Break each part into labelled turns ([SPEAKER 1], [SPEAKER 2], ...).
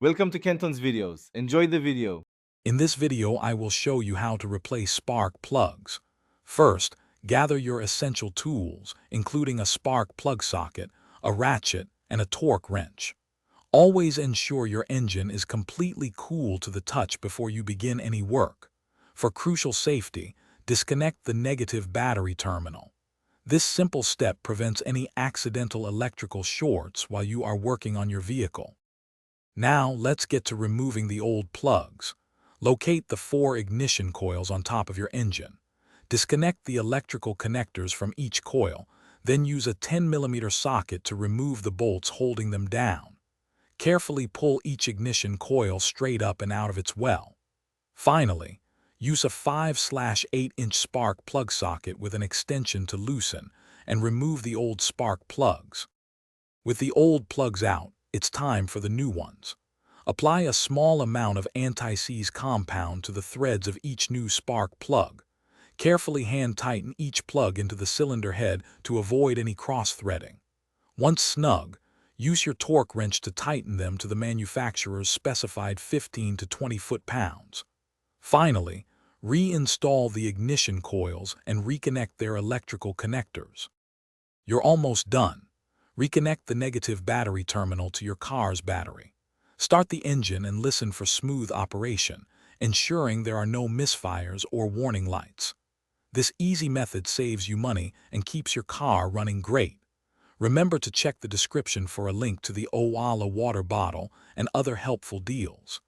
[SPEAKER 1] Welcome to Kenton's videos. Enjoy the video.
[SPEAKER 2] In this video, I will show you how to replace spark plugs. First, gather your essential tools, including a spark plug socket, a ratchet, and a torque wrench. Always ensure your engine is completely cool to the touch before you begin any work. For crucial safety, disconnect the negative battery terminal. This simple step prevents any accidental electrical shorts while you are working on your vehicle. Now, let's get to removing the old plugs. Locate the 4 ignition coils on top of your engine. Disconnect the electrical connectors from each coil, then use a 10mm socket to remove the bolts holding them down. Carefully pull each ignition coil straight up and out of its well. Finally, use a 5/8-inch spark plug socket with an extension to loosen and remove the old spark plugs. With the old plugs out, it's time for the new ones. Apply a small amount of anti-seize compound to the threads of each new spark plug. Carefully hand-tighten each plug into the cylinder head to avoid any cross-threading. Once snug, use your torque wrench to tighten them to the manufacturer's specified 15 to 20 foot-pounds. Finally, reinstall the ignition coils and reconnect their electrical connectors. You're almost done. Reconnect the negative battery terminal to your car's battery. Start the engine and listen for smooth operation, ensuring there are no misfires or warning lights. This easy method saves you money and keeps your car running great. Remember to check the description for a link to the Owala water bottle and other helpful deals.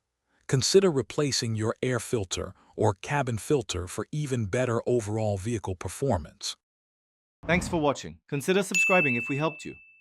[SPEAKER 2] Consider replacing your air filter or cabin filter for even better overall vehicle performance.
[SPEAKER 1] Thanks for watching. Consider subscribing if we helped you.